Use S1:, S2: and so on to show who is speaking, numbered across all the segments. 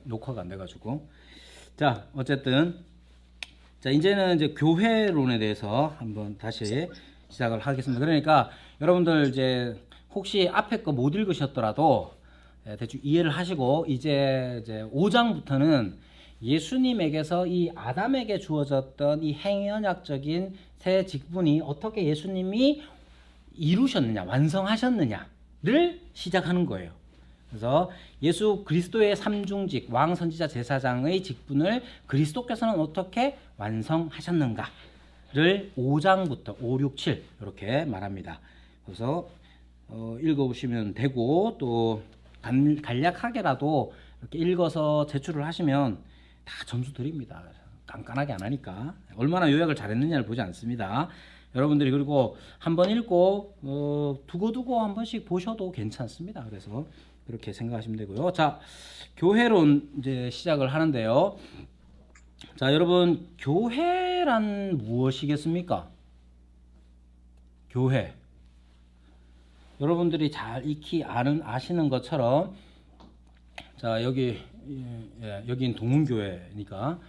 S1: 녹화가 안 돼가지고. 자, 어쨌든 자, 이제는 이제 교회론에 대해서 한번 다시 시작을 하겠습니다. 그러니까 여러분들 이제 혹시 앞에 거 못 읽으셨더라도 대충 이해를 하시고 이제 5장부터는 예수님에게서 이 아담에게 주어졌던 이 행연학적인 새 직분이 어떻게 예수님이 이루셨느냐, 완성하셨느냐를 시작하는 거예요. 그래서 예수 그리스도의 삼중직, 왕, 선지자, 제사장의 직분을 그리스도께서는 어떻게 완성하셨는가를 5장부터 5, 6, 7 이렇게 말합니다. 그래서 읽어보시면 되고 또 간략하게라도 이렇게 읽어서 제출을 하시면 다 점수 드립니다. 깐깐하게 안 하니까. 얼마나 요약을 잘했느냐를 보지 않습니다. 여러분들이 그리고 한번 읽고 두고두고 한 번씩 보셔도 괜찮습니다. 그래서 그렇게 생각하시면 되고요. 자, 교회론 이제 시작을 하는데요. 자, 여러분, 교회란 무엇이겠습니까? 교회. 여러분들이 잘 익히 아시는 것처럼, 자, 여긴 동문교회니까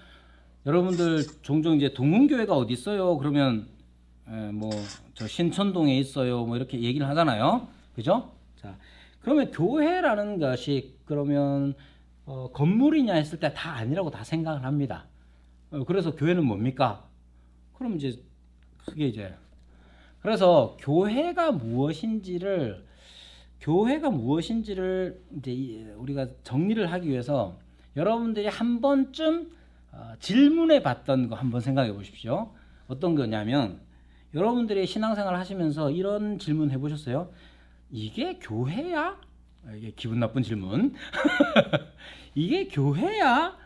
S1: 여러분들 종종 이제 동문교회가 어디 있어요? 그러면 뭐 저 신천동에 있어요. 뭐 이렇게 얘기를 하잖아요. 그죠? 자, 그러면 교회라는 것이 그러면 건물이냐 했을 때 다 아니라고 다 생각을 합니다. 그래서 교회는 뭡니까? 그럼 이제 크게 이제 그래서 교회가 무엇인지를 이제 우리가 정리를 하기 위해서 여러분들이 한 번쯤 질문해 봤던 거 한번 생각해 보십시오. 어떤 거냐면 여러분들이 신앙생활 하시면서 이런 질문 해보셨어요? 이게 교회야? 이게 기분 나쁜 질문. 이게 교회야?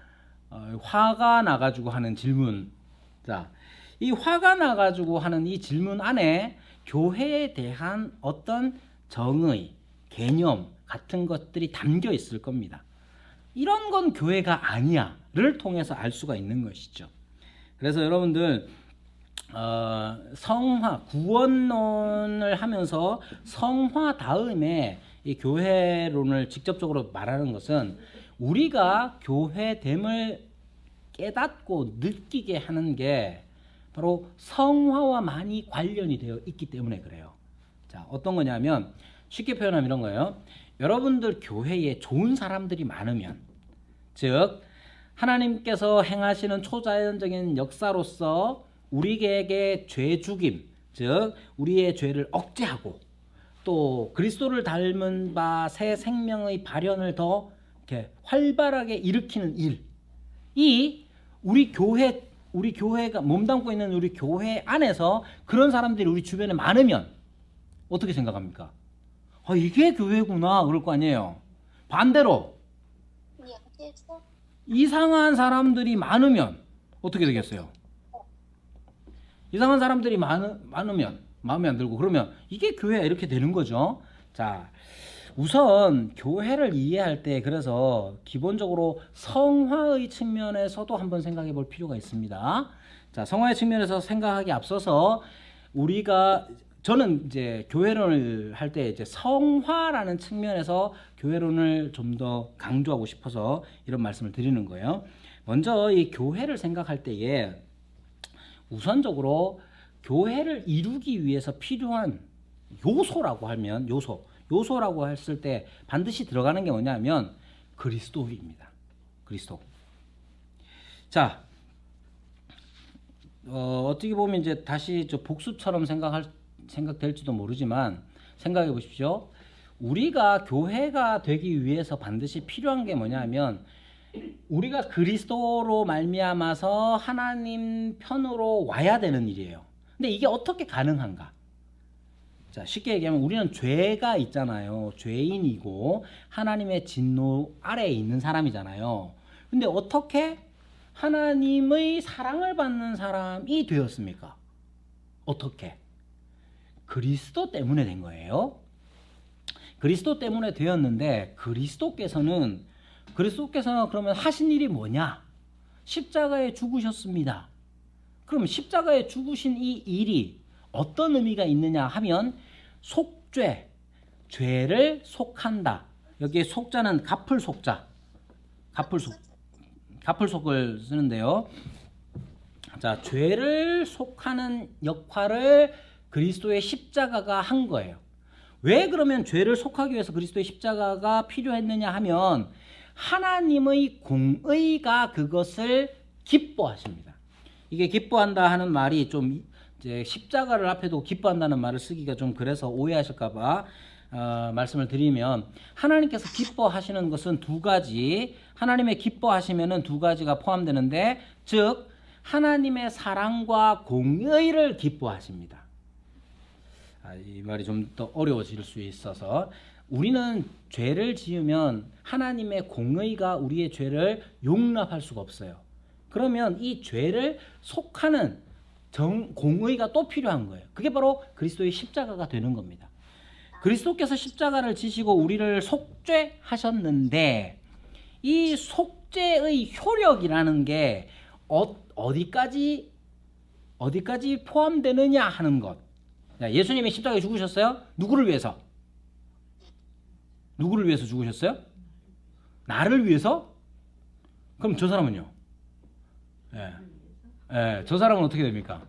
S1: 화가 나가지고 하는 질문. 자, 이 화가 나가지고 하는 이 질문 안에 교회에 대한 어떤 정의, 개념 같은 것들이 담겨 있을 겁니다. 이런 건 교회가 아니야를 통해서 알 수가 있는 것이죠. 그래서 여러분들 성화, 구원론을 하면서 성화 다음에 이 교회론을 직접적으로 말하는 것은 우리가 교회됨을 깨닫고 느끼게 하는 게 바로 성화와 많이 관련이 되어 있기 때문에 그래요. 자, 어떤 거냐면 쉽게 표현하면 이런 거예요. 여러분들 교회에 좋은 사람들이 많으면, 즉 하나님께서 행하시는 초자연적인 역사로서 우리에게 죄 죽임, 즉 우리의 죄를 억제하고 또 그리스도를 닮은 바 새 생명의 발현을 더 이렇게 활발하게 일으키는 일, 이 우리 교회가 몸담고 있는 우리 교회 안에서 그런 사람들이 우리 주변에 많으면 어떻게 생각합니까? 이게 교회구나 그럴 거 아니에요. 반대로 이상한 사람들이 많으면 어떻게 되겠어요? 이상한 사람들이 많으면 마음에 안 들고 그러면 이게 교회야 이렇게 되는 거죠. 자, 우선 교회를 이해할 때 그래서 기본적으로 성화의 측면에서도 한번 생각해 볼 필요가 있습니다. 자, 성화의 측면에서 생각하기 앞서서 저는 이제 교회론을 할 때 이제 성화라는 측면에서 교회론을 좀 더 강조하고 싶어서 이런 말씀을 드리는 거예요. 먼저 이 교회를 생각할 때에 우선적으로 교회를 이루기 위해서 필요한 요소라고 하면 요소라고 했을 때 반드시 들어가는 게 뭐냐면 그리스도입니다. 그리스도. 자, 어떻게 보면 이제 다시 복수처럼 생각될지도 모르지만 생각해 보십시오. 우리가 교회가 되기 위해서 반드시 필요한 게 뭐냐면 우리가 그리스도로 말미암아서 하나님 편으로 와야 되는 일이에요. 근데 이게 어떻게 가능한가? 자, 쉽게 얘기하면 우리는 죄가 있잖아요. 죄인이고 하나님의 진노 아래에 있는 사람이잖아요. 근데 어떻게 하나님의 사랑을 받는 사람이 되었습니까? 어떻게? 그리스도 때문에 된 거예요. 그리스도 때문에 되었는데 그리스도께서는 그러면 하신 일이 뭐냐? 십자가에 죽으셨습니다. 그럼 십자가에 죽으신 이 일이 어떤 의미가 있느냐 하면 속죄, 죄를 속한다. 여기에 속자는 갚을 속자. 가풀속을 쓰는데요. 자, 죄를 속하는 역할을 그리스도의 십자가가 한 거예요. 왜 그러면 죄를 속하기 위해서 그리스도의 십자가가 필요했느냐 하면 하나님의 공의가 그것을 기뻐하십니다. 이게 기뻐한다 하는 말이 좀 이제 십자가를 앞에 두고 기뻐한다는 말을 쓰기가 좀 그래서 오해하실까봐 말씀을 드리면, 하나님께서 기뻐하시는 것은 두 가지, 하나님의 기뻐하시면은 두 가지가 포함되는데, 즉 하나님의 사랑과 공의를 기뻐하십니다. 이 말이 좀 더 어려워질 수 있어서, 우리는 죄를 지으면 하나님의 공의가 우리의 죄를 용납할 수가 없어요. 그러면 이 죄를 속하는 공의가 또 필요한 거예요. 그게 바로 그리스도의 십자가가 되는 겁니다. 그리스도께서 십자가를 지시고 우리를 속죄하셨는데, 이 속죄의 효력이라는 게 어디까지 포함되느냐 하는 것. 예수님이 십자가에 죽으셨어요? 누구를 위해서? 누구를 위해서 죽으셨어요? 나를 위해서? 그럼 저 사람은요? 저 사람은 어떻게 됩니까?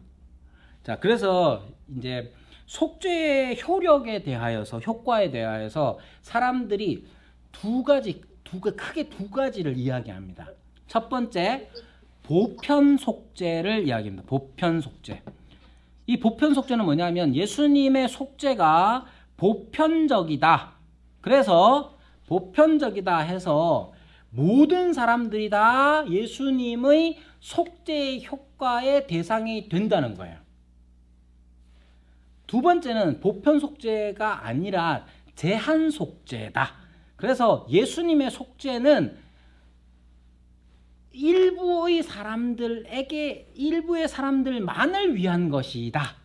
S1: 자, 그래서 이제 속죄의 효력에 대하여서, 효과에 대하여서 사람들이 크게 두 가지를 이야기합니다. 첫 번째, 보편 속죄를 이야기합니다. 보편 속죄. 이 보편 속죄는 뭐냐면 예수님의 속죄가 보편적이다. 그래서 보편적이다 해서 모든 사람들이 다 예수님의 속죄의 효과의 대상이 된다는 거예요. 두 번째는 보편 속죄가 아니라 제한 속죄다. 그래서 예수님의 속죄는 일부의 사람들만을 위한 것이다.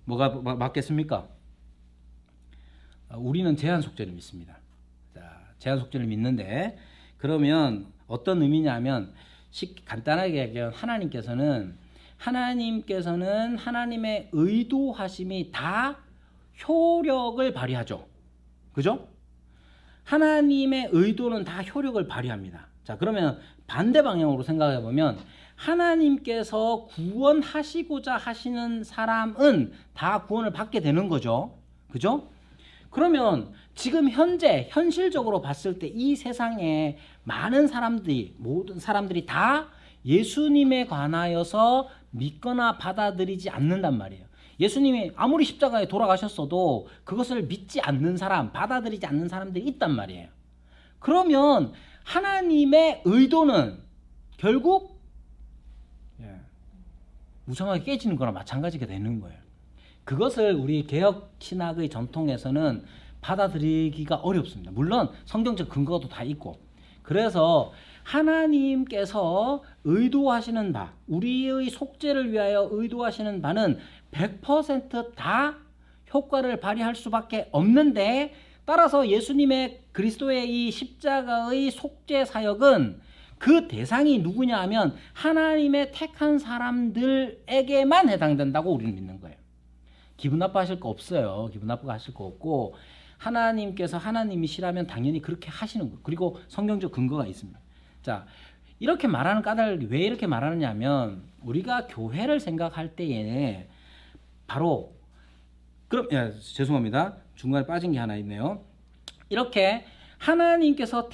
S1: 뭐가 맞겠습니까? 우리는 제한 속죄를 믿습니다. 자, 제한 속죄를 믿는데, 그러면 어떤 의미냐면, 간단하게 얘기하면 하나님께서는 하나님의 의도하심이 다 효력을 발휘하죠. 그죠? 하나님의 의도는 다 효력을 발휘합니다. 자, 그러면 반대 방향으로 생각해 보면, 하나님께서 구원하시고자 하시는 사람은 다 구원을 받게 되는 거죠. 그죠? 그러면 지금 현실적으로 봤을 때 이 세상에 모든 사람들이 다 예수님에 관하여서 믿거나 받아들이지 않는단 말이에요. 예수님이 아무리 십자가에 돌아가셨어도 그것을 믿지 않는 사람, 받아들이지 않는 사람들이 있단 말이에요. 그러면 하나님의 의도는 결국 무성하게 깨지는 거나 마찬가지가 되는 거예요. 그것을 우리 개혁신학의 전통에서는 받아들이기가 어렵습니다. 물론 성경적 근거도 다 있고. 그래서 하나님께서 의도하시는 바, 우리의 속죄를 위하여 의도하시는 바는 100% 효과를 발휘할 수밖에 없는데, 따라서 예수님의 그리스도의 이 십자가의 속죄 사역은 그 대상이 누구냐 하면 하나님의 택한 사람들에게만 해당된다고 우리는 믿는 거예요. 기분 나빠하실 거 없어요. 기분 나빠하실 거 없고, 하나님이시라면 당연히 그렇게 하시는 거예요. 그리고 성경적 근거가 있습니다. 자, 이렇게 말하는 까닭을 왜 이렇게 말하느냐 하면, 우리가 교회를 생각할 때에 바로 죄송합니다. 중간에 빠진 게 하나 있네요. 이렇게 하나님께서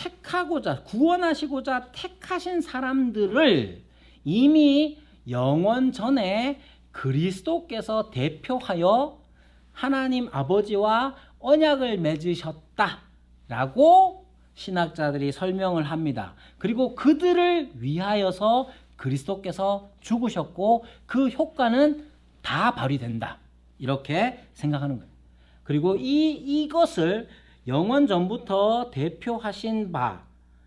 S1: 구원하시고자 택하신 사람들을 이미 영원 전에 그리스도께서 대표하여 하나님 아버지와 언약을 맺으셨다라고 신학자들이 설명을 합니다. 그리고 그들을 위하여서 그리스도께서 죽으셨고 그 효과는 다 발휘된다. 이렇게 생각하는 거예요. 그리고 이것을 영원 전부터 대표하신 바,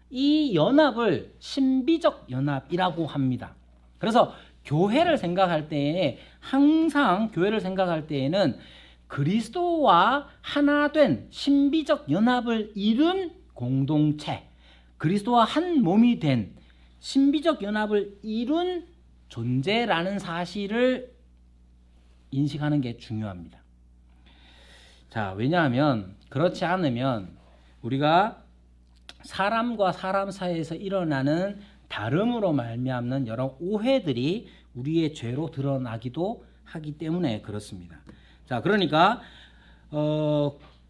S1: 이 연합을 신비적 연합이라고 합니다. 그래서 교회를 생각할 때에, 항상 교회를 생각할 때에는 그리스도와 하나 된 신비적 연합을 이룬 공동체, 그리스도와 한 몸이 된 신비적 연합을 이룬 존재라는 사실을 인식하는 게 중요합니다. 자, 왜냐하면 그렇지 않으면 우리가 사람과 사람 사이에서 일어나는 다름으로 말미암는 여러 오해들이 우리의 죄로 드러나기도 하기 때문에 그렇습니다. 자, 그러니까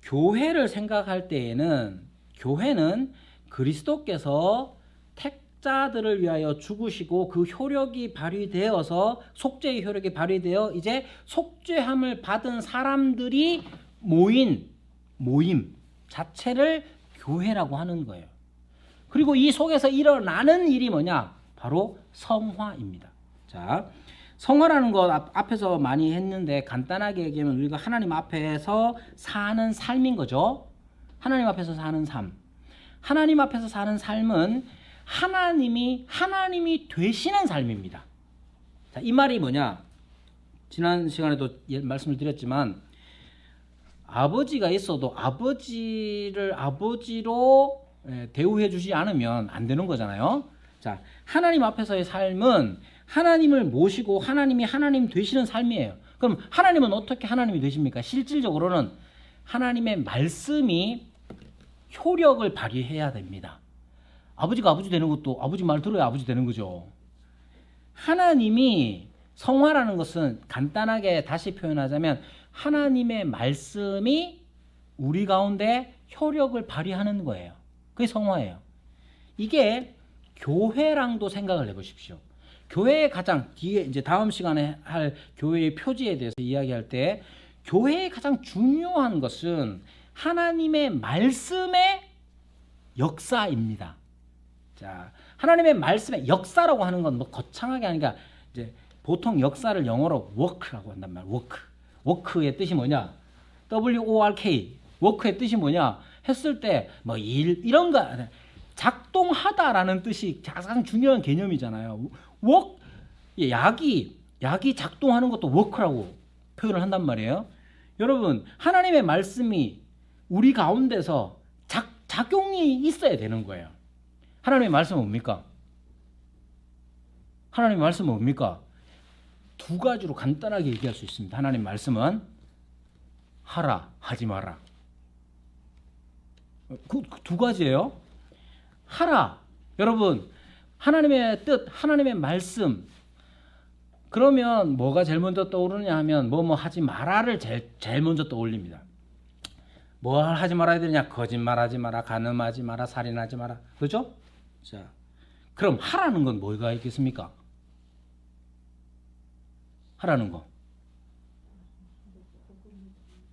S1: 교회를 생각할 때에는 교회는 그리스도께서 택자들을 위하여 죽으시고 그 효력이 발휘되어서 속죄의 효력이 발휘되어 이제 속죄함을 받은 사람들이 모임 자체를 교회라고 하는 거예요. 그리고 이 속에서 일어나는 일이 뭐냐? 바로 성화입니다. 자, 성화라는 것 앞에서 많이 했는데 간단하게 얘기하면 우리가 하나님 앞에서 사는 삶인 거죠. 하나님 앞에서 사는 삶. 하나님 앞에서 사는 삶은 하나님이 되시는 삶입니다. 자, 이 말이 뭐냐? 지난 시간에도 말씀을 드렸지만 아버지가 있어도 아버지를 아버지로 대우해 주지 않으면 안 되는 거잖아요. 자, 하나님 앞에서의 삶은 하나님을 모시고 하나님이 하나님 되시는 삶이에요. 그럼 하나님은 어떻게 하나님이 되십니까? 실질적으로는 하나님의 말씀이 효력을 발휘해야 됩니다. 아버지가 아버지 되는 것도 아버지 말 들어야 아버지 되는 거죠. 하나님이 성화라는 것은 간단하게 다시 표현하자면 하나님의 말씀이 우리 가운데 효력을 발휘하는 거예요. 그게 성화예요. 이게 교회랑도 생각을 해보십시오. 교회의 가장 뒤에 이제 다음 시간에 할 교회의 표지에 대해서 이야기할 때 교회의 가장 중요한 것은 하나님의 말씀의 역사입니다. 자, 하나님의 말씀의 역사라고 하는 건 뭐 거창하게 하니까 이제 보통 역사를 영어로 work라고 한단 말이에요. work의 뜻이 뭐냐? work. work의 뜻이 뭐냐? 했을 때 뭐 일 이런 거 작동하다라는 뜻이 가장 중요한 개념이잖아요. 약이 작동하는 것도 work라고 표현을 한단 말이에요. 여러분, 하나님의 말씀이 우리 가운데서 작용이 있어야 되는 거예요. 하나님의 말씀은 뭡니까? 하나님의 말씀은 뭡니까? 두 가지로 간단하게 얘기할 수 있습니다. 하나님의 말씀은 하라, 하지 마라. 그 두 가지예요. 하라. 여러분, 하나님의 뜻, 하나님의 말씀. 그러면 뭐가 제일 먼저 떠오르냐 하면 뭐 하지 마라를 제일 먼저 떠올립니다. 뭐 하지 말아야 되냐? 거짓말하지 마라, 간음하지 마라, 살인하지 마라. 그렇죠? 자, 그럼 하라는 건 뭐가 있겠습니까? 하라는 거.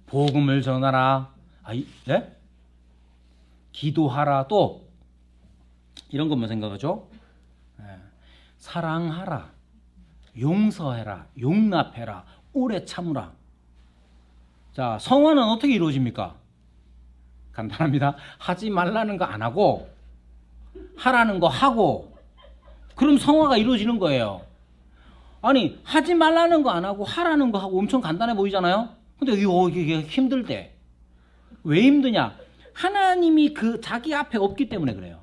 S1: 복음을 전하라. 네? 기도하라. 또 이런 것만 생각하죠. 사랑하라. 용서해라. 용납해라. 오래 참으라. 자, 성화는 어떻게 이루어집니까? 간단합니다. 하지 말라는 거 안 하고 하라는 거 하고 그럼 성화가 이루어지는 거예요. 아니, 하지 말라는 거 안 하고 하라는 거 하고 엄청 간단해 보이잖아요. 근데 이게 힘들대. 왜 힘드냐? 하나님이 자기 앞에 없기 때문에 그래요.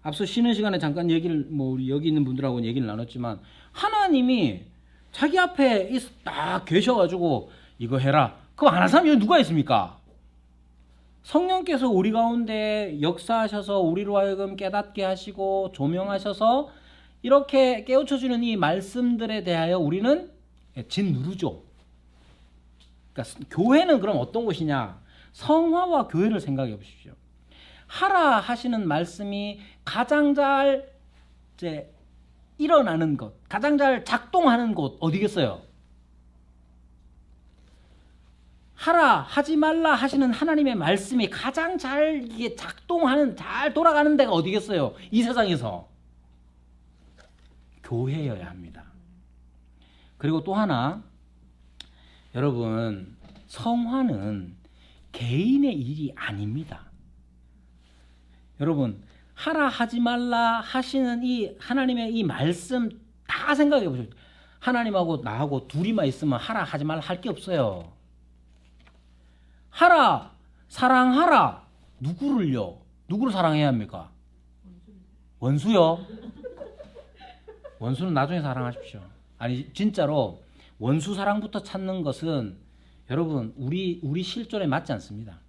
S1: 앞서 쉬는 시간에 잠깐 얘기를 우리 여기 있는 분들하고 얘기를 나눴지만 하나님이 자기 앞에 딱 계셔가지고 이거 해라. 그럼 안 한 사람이 여기 누가 있습니까? 성령께서 우리 가운데 역사하셔서 우리로 하여금 깨닫게 하시고 조명하셔서 이렇게 깨우쳐주는 이 말씀들에 대하여 우리는 짓누르죠. 그러니까 교회는 그럼 어떤 곳이냐? 성화와 교회를 생각해 보십시오. 하라 하시는 말씀이 가장 잘 이제 일어나는 것, 가장 잘 작동하는 곳 어디겠어요? 하라 하지 말라 하시는 하나님의 말씀이 가장 잘 이게 작동하는 잘 돌아가는 데가 어디겠어요? 이 세상에서 교회여야 합니다. 그리고 또 하나, 여러분, 성화는 개인의 일이 아닙니다. 여러분, 하라 하지 말라 하시는 이 하나님의 이 말씀 다 생각해 보세요. 하나님하고 나하고 둘이만 있으면 하라 하지 말라 할 게 없어요. 하라, 사랑하라. 누구를요? 누구를 사랑해야 합니까? 원수요? 원수는 나중에 사랑하십시오. 아니, 진짜로 원수 사랑부터 찾는 것은 여러분 우리 실존에 맞지 않습니다.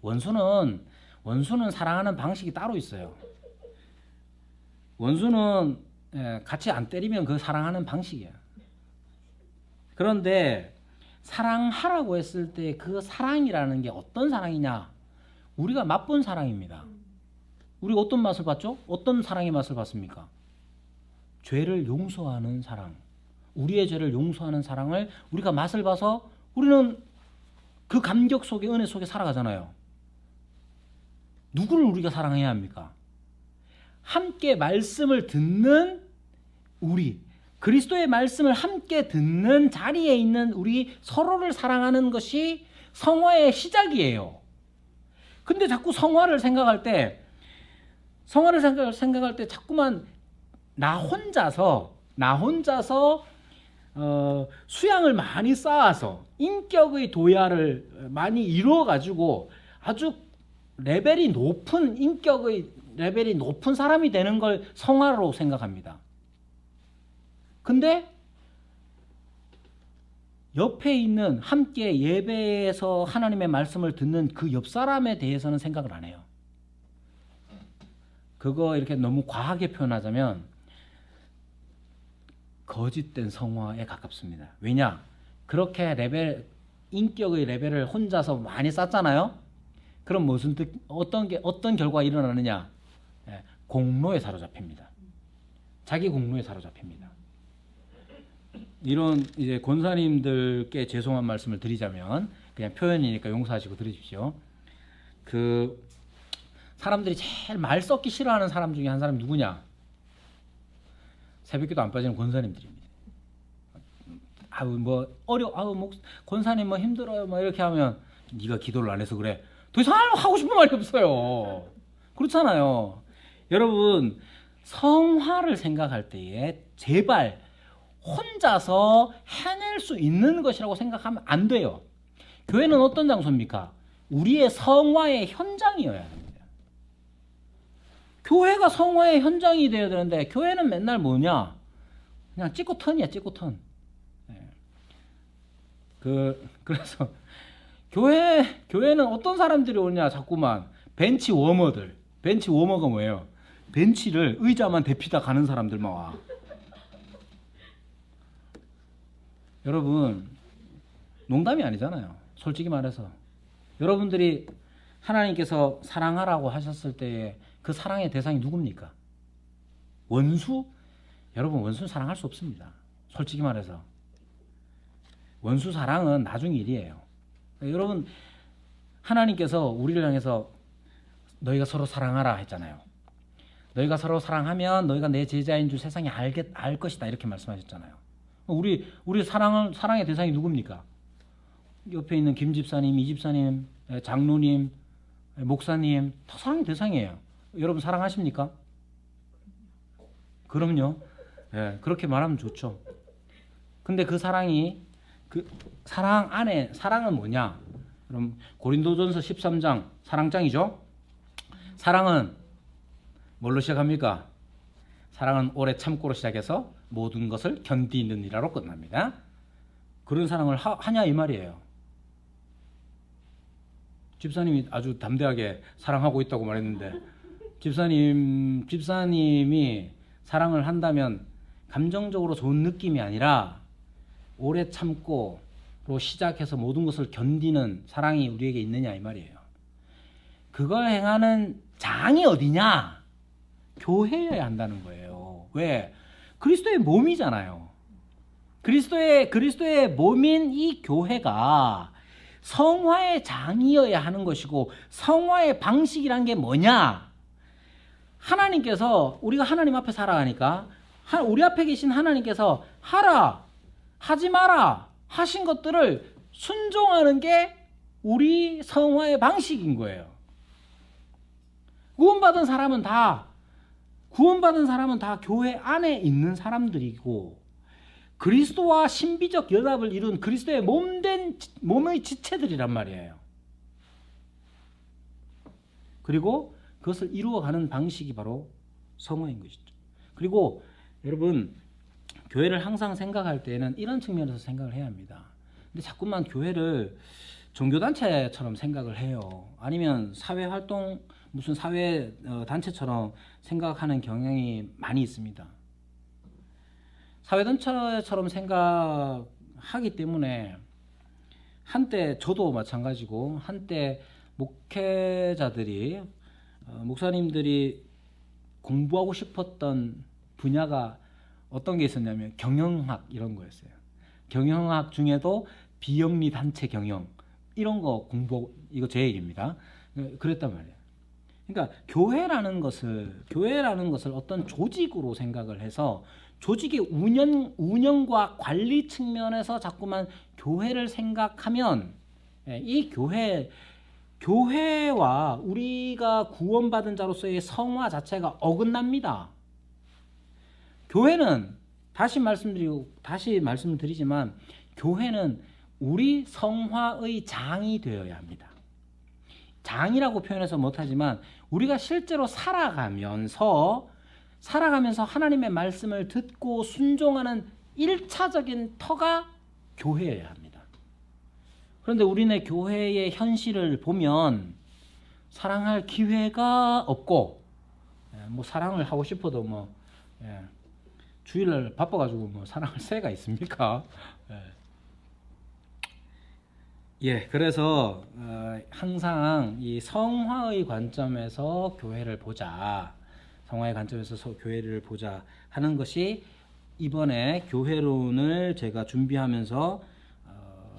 S1: 원수는 원수는 사랑하는 방식이 따로 있어요. 원수는 같이 안 때리면 그 사랑하는 방식이야. 그런데 사랑하라고 했을 때 그 사랑이라는 게 어떤 사랑이냐? 우리가 맛본 사랑입니다. 우리가 어떤 맛을 봤죠? 어떤 사랑의 맛을 봤습니까? 죄를 용서하는 사랑. 우리의 죄를 용서하는 사랑을 우리가 맛을 봐서 우리는 그 감격 속에, 은혜 속에 살아가잖아요. 누구를 우리가 사랑해야 합니까? 함께 말씀을 듣는 우리, 그리스도의 말씀을 함께 듣는 자리에 있는 우리 서로를 사랑하는 것이 성화의 시작이에요. 근데 자꾸 성화를 생각할 때 자꾸만 나 혼자서 수양을 많이 쌓아서 인격의 도야를 많이 이루어가지고 아주 레벨이 높은 인격의 레벨이 높은 사람이 되는 걸 성화로 생각합니다. 근데 옆에 있는 함께 예배에서 하나님의 말씀을 듣는 그 옆 사람에 대해서는 생각을 안 해요. 그거 이렇게 너무 과하게 표현하자면 거짓된 성화에 가깝습니다. 왜냐? 그렇게 인격의 레벨을 혼자서 많이 쌓잖아요. 그럼 어떤 결과가 일어나느냐? 공로에 사로잡힙니다. 자기 공로에 사로잡힙니다. 이런 이제 권사님들께 죄송한 말씀을 드리자면 그냥 표현이니까 용서하시고 들으십시오. 그 사람들이 제일 말 섞기 싫어하는 사람 중에 한 사람이 누구냐? 새벽기도 안 빠지는 권사님들입니다. 권사님 뭐 힘들어요, 뭐 이렇게 하면 네가 기도를 안 해서 그래. 더 이상 하고 싶은 말이 없어요. 그렇잖아요. 여러분, 성화를 생각할 때에 제발 혼자서 해낼 수 있는 것이라고 생각하면 안 돼요. 교회는 어떤 장소입니까? 우리의 성화의 현장이어야 됩니다. 교회가 성화의 현장이 되어야 되는데 교회는 맨날 뭐냐? 그냥 찍고 턴이야, 찍고 턴. 그래서 교회는 어떤 사람들이 오냐? 자꾸만 벤치 워머들. 벤치 워머가 뭐예요? 벤치를 의자만 대피다 가는 사람들만 와. 여러분, 농담이 아니잖아요. 솔직히 말해서. 여러분들이 하나님께서 사랑하라고 하셨을 때 그 사랑의 대상이 누굽니까? 원수? 여러분, 원수는 사랑할 수 없습니다. 솔직히 말해서. 원수 사랑은 나중 일이에요. 여러분, 하나님께서 우리를 향해서 너희가 서로 사랑하라 했잖아요. 너희가 서로 사랑하면 너희가 내 제자인 줄 세상이 알 것이다, 이렇게 말씀하셨잖아요. 우리 사랑의 대상이 누굽니까? 옆에 있는 김 집사님, 이 집사님, 장로님, 목사님 다 사랑의 대상이에요. 여러분 사랑하십니까? 그럼요. 그렇게 말하면 좋죠. 근데 그 사랑이 사랑은 뭐냐? 그럼 고린도전서 13장 사랑장이죠. 사랑은 뭘로 시작합니까? 사랑은 오래 참고로 시작해서 모든 것을 견디느니라로 끝납니다. 그런 사랑을 하냐 이 말이에요. 집사님이 아주 담대하게 사랑하고 있다고 말했는데 집사님이 사랑을 한다면 감정적으로 좋은 느낌이 아니라 오래 참고로 시작해서 모든 것을 견디는 사랑이 우리에게 있느냐 이 말이에요. 그걸 행하는 장이 어디냐? 교회여야 한다는 거예요. 왜? 그리스도의 몸이잖아요. 그리스도의 몸인 이 교회가 성화의 장이어야 하는 것이고, 성화의 방식이란 게 뭐냐? 하나님께서, 우리가 하나님 앞에 살아가니까 우리 앞에 계신 하나님께서 하라, 하지 마라 하신 것들을 순종하는 게 우리 성화의 방식인 거예요. 구원받은 사람은 다 교회 안에 있는 사람들이고, 그리스도와 신비적 연합을 이룬 그리스도의 몸의 지체들이란 말이에요. 그리고 그것을 이루어가는 방식이 바로 성화인 것이죠. 그리고 여러분, 교회를 항상 생각할 때는 이런 측면에서 생각을 해야 합니다. 근데 자꾸만 교회를 종교단체처럼 생각을 해요. 아니면 사회활동 무슨 사회 단체처럼 생각하는 경향이 많이 있습니다. 사회 단체처럼 생각하기 때문에 한때 저도 마찬가지고 한때 목회자들이 목사님들이 공부하고 싶었던 분야가 어떤 게 있었냐면 경영학 이런 거였어요. 경영학 중에도 비영리 단체 경영 이런 거 공부 이거 제 얘기입니다. 그랬단 말이에요. 그러니까 교회라는 것을 어떤 조직으로 생각을 해서 조직의 운영과 관리 측면에서 자꾸만 교회를 생각하면 이 교회와 우리가 구원받은 자로서의 성화 자체가 어긋납니다. 교회는 다시 말씀을 드리지만 교회는 우리 성화의 장이 되어야 합니다. 장이라고 표현해서 못하지만 우리가 실제로 살아가면서 하나님의 말씀을 듣고 순종하는 1차적인 터가 교회여야 합니다. 그런데 우리네 교회의 현실을 보면 사랑할 기회가 없고 뭐 사랑을 하고 싶어도 주일날 바빠가지고 뭐 사랑할 새가 있습니까? 그래서 항상 이 성화의 관점에서 교회를 보자. 성화의 관점에서 교회를 보자 하는 것이 이번에 교회론을 제가 준비하면서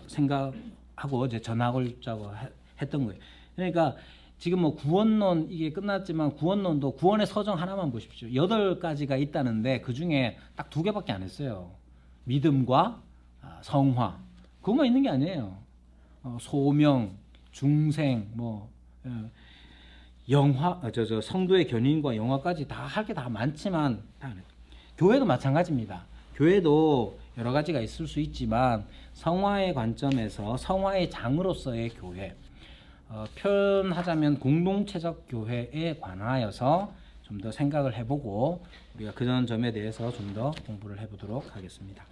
S1: 생각하고 이제 전하고자 했던 거예요. 그러니까 지금 뭐 구원론 이게 끝났지만 구원론도 구원의 서정 하나만 보십시오. 8가지가 있다는데 그 중에 딱 2개밖에 안 했어요. 믿음과 성화. 그것만 있는 게 아니에요. 소명, 중생, 영화, 성도의 견인과 영화까지 다 할 게 다 많지만 교회도 마찬가지입니다. 교회도 여러 가지가 있을 수 있지만 성화의 관점에서 성화의 장으로서의 교회, 표현하자면 공동체적 교회에 관하여서 좀 더 생각을 해보고 우리가 그런 점에 대해서 좀 더 공부를 해보도록 하겠습니다.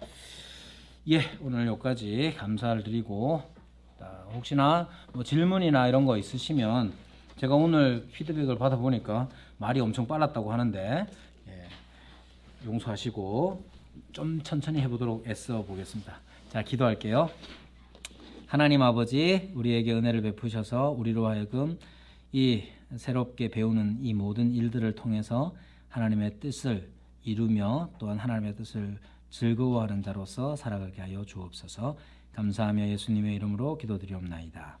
S1: 오늘 여기까지 감사를 드리고 혹시나 뭐 질문이나 이런 거 있으시면 제가 오늘 피드백을 받아보니까 말이 엄청 빨랐다고 하는데 용서하시고 좀 천천히 해보도록 애써 보겠습니다. 자, 기도할게요. 하나님 아버지, 우리에게 은혜를 베푸셔서 우리로 하여금 이 새롭게 배우는 이 모든 일들을 통해서 하나님의 뜻을 이루며 또한 하나님의 뜻을 즐거워하는 자로서 살아가게 하여 주옵소서. 감사하며 예수님의 이름으로 기도드리옵나이다.